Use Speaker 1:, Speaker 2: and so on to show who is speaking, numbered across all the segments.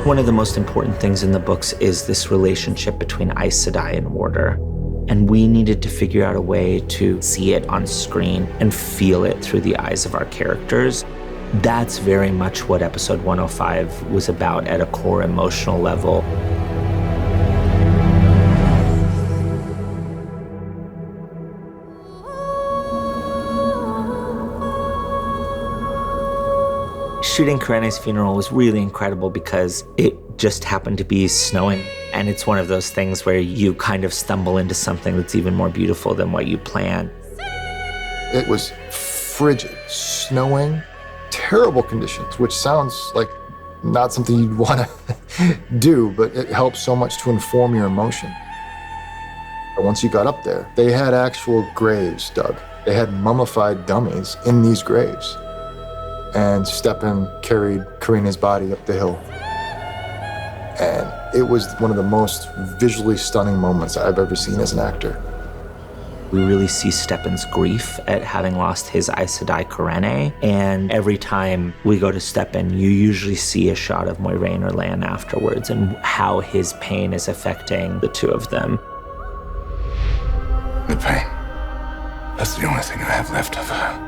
Speaker 1: One of the most important things in the books is this relationship between Aes Sedai and Warder. And we needed to figure out a way to see it on screen and feel it through the eyes of our characters. That's very much what episode 105 was about at a core emotional level. Shooting Karene's funeral was really incredible because it just happened to be snowing. And it's one of those things where you kind of stumble into something that's even more beautiful than what you planned.
Speaker 2: It was frigid, snowing, terrible conditions, which sounds like not something you'd want to do, but it helps so much to inform your emotion. Once you got up there, they had actual graves dug. They had mummified dummies in these graves. And Stepan carried Karene's body up the hill. And it was one of the most visually stunning moments I've ever seen as an actor.
Speaker 1: We really see Stepan's grief at having lost his Aes Sedai Karene. And every time we go to Stepan, you usually see a shot of Moiraine or Lan afterwards and how his pain is affecting the two of them.
Speaker 3: The pain. That's the only thing I have left of her.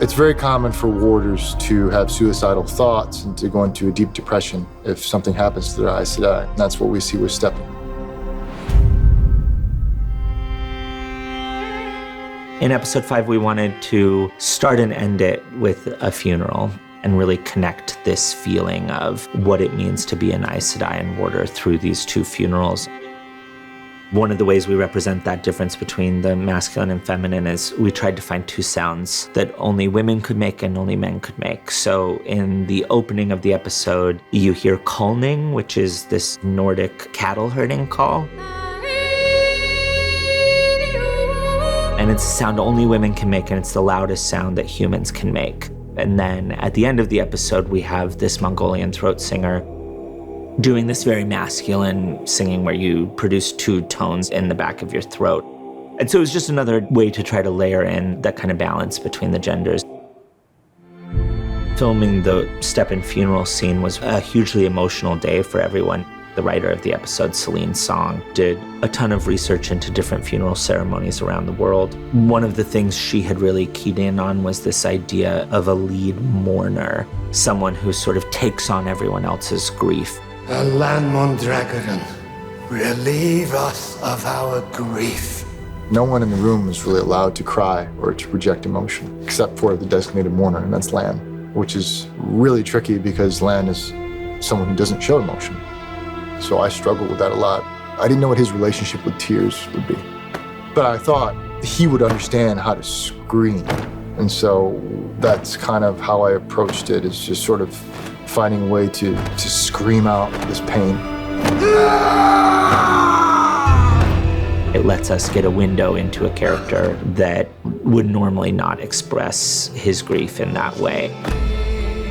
Speaker 2: It's very common for warders to have suicidal thoughts and to go into a deep depression if something happens to their Aes Sedai. And that's what we see with Stepan.
Speaker 1: In episode 5, we wanted to start and end it with a funeral and really connect this feeling of what it means to be an Aes Sedai and Warder through these two funerals. One of the ways we represent that difference between the masculine and feminine is we tried to find two sounds that only women could make and only men could make. So in the opening of the episode, you hear calling, which is this Nordic cattle herding call. And it's a sound only women can make, and it's the loudest sound that humans can make. And then at the end of the episode, we have this Mongolian throat singer doing this very masculine singing where you produce two tones in the back of your throat. And so it was just another way to try to layer in that kind of balance between the genders. Filming the Stepan funeral scene was a hugely emotional day for everyone. The writer of the episode, Celine Song, did a ton of research into different funeral ceremonies around the world. One of the things she had really keyed in on was this idea of a lead mourner, someone who sort of takes on everyone else's grief.
Speaker 3: Lan Mondragon, relieve us of our grief.
Speaker 2: No one in the room is really allowed to cry or to project emotion, except for the designated mourner, and that's Lan, which is really tricky because Lan is someone who doesn't show emotion. So I struggled with that a lot. I didn't know what his relationship with tears would be. But I thought he would understand how to scream. And so that's kind of how I approached it, is just sort of finding a way to scream out this pain.
Speaker 1: It lets us get a window into a character that would normally not express his grief in that way.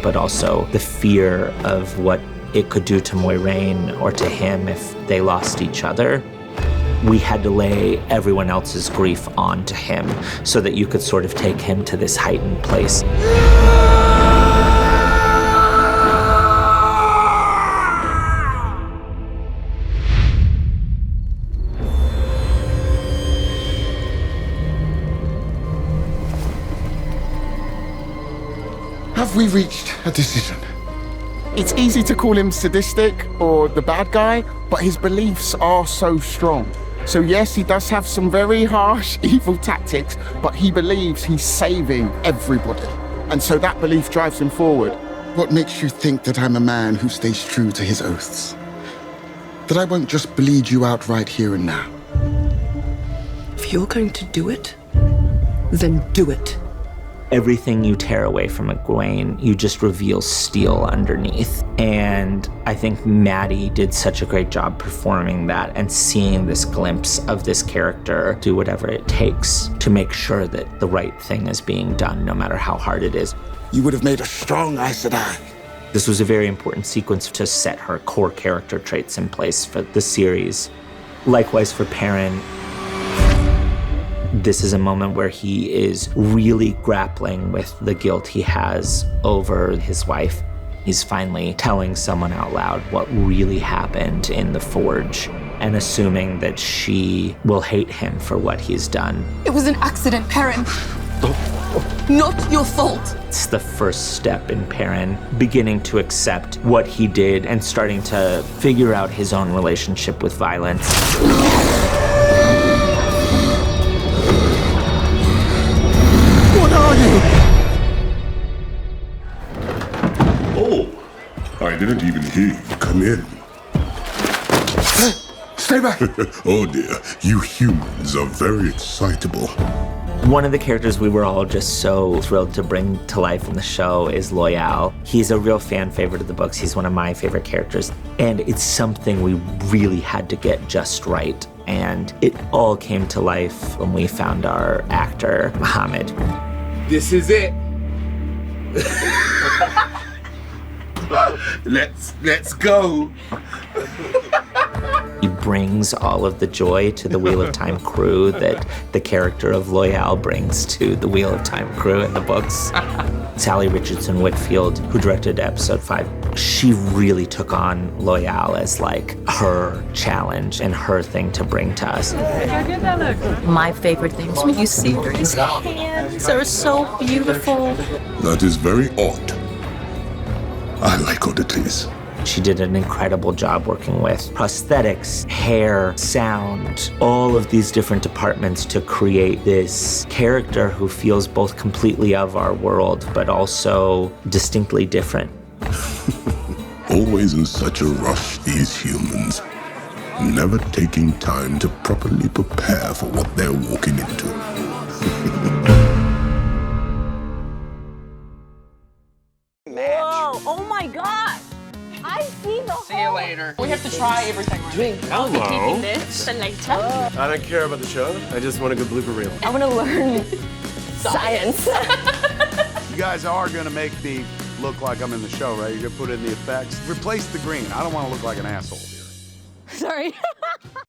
Speaker 1: But also the fear of what it could do to Moiraine or to him if they lost each other. We had to lay everyone else's grief onto him so that you could sort of take him to this heightened place.
Speaker 3: Have we reached a decision?
Speaker 4: It's easy to call him sadistic or the bad guy, but his beliefs are so strong. So yes, he does have some very harsh, evil tactics, but he believes he's saving everybody. And so that belief drives him forward.
Speaker 3: What makes you think that I'm a man who stays true to his oaths? That I won't just bleed you out right here and now?
Speaker 5: If you're going to do it, then do it.
Speaker 1: Everything you tear away from Egwene, you just reveal steel underneath. And I think Maddie did such a great job performing that and seeing this glimpse of this character do whatever it takes to make sure that the right thing is being done, no matter how hard it is.
Speaker 3: You would have made a strong Aes Sedai.
Speaker 1: This was a very important sequence to set her core character traits in place for the series. Likewise for Perrin. This is a moment where he is really grappling with the guilt he has over his wife. He's finally telling someone out loud what really happened in the forge and assuming that she will hate him for what he's done.
Speaker 6: It was an accident, Perrin. Not your fault.
Speaker 1: It's the first step in Perrin beginning to accept what he did and starting to figure out his own relationship with violence.
Speaker 4: What are you?
Speaker 7: Oh, I didn't even hear you. Come in.
Speaker 3: Stay back!
Speaker 7: Oh dear, you humans are very excitable.
Speaker 1: One of the characters we were all just so thrilled to bring to life in the show is Loyal. He's a real fan favorite of the books. He's one of my favorite characters. And it's something we really had to get just right. And it all came to life when we found our actor, Mohammed.
Speaker 8: This is it. Let's go.
Speaker 1: He brings all of the joy to the Wheel of Time crew that the character of Loyal brings to the Wheel of Time crew in the books. Sally Richardson Whitfield, who directed episode 5, she really took on Loyal as like her challenge and her thing to bring to us.
Speaker 9: My favorite thing is when you see her. His hands are so beautiful.
Speaker 7: That is very odd. I like oddities.
Speaker 1: She did an incredible job working with prosthetics, hair, sound, all of these different departments to create this character who feels both completely of our world, but also distinctly different.
Speaker 7: Always in such a rush, these humans. Never taking time to properly prepare for what they're walking into.
Speaker 9: Whoa, oh my God. I see the
Speaker 8: See you later.
Speaker 5: We have to try everything. Drink.
Speaker 9: I'll be keeping this for later.
Speaker 10: I don't care about the show. I just want a good blooper reel.
Speaker 9: I want to learn science.
Speaker 11: You guys are gonna make me look like I'm in the show, right? You're gonna put in the effects. Replace the green. I don't want to look like an asshole here.
Speaker 9: Sorry.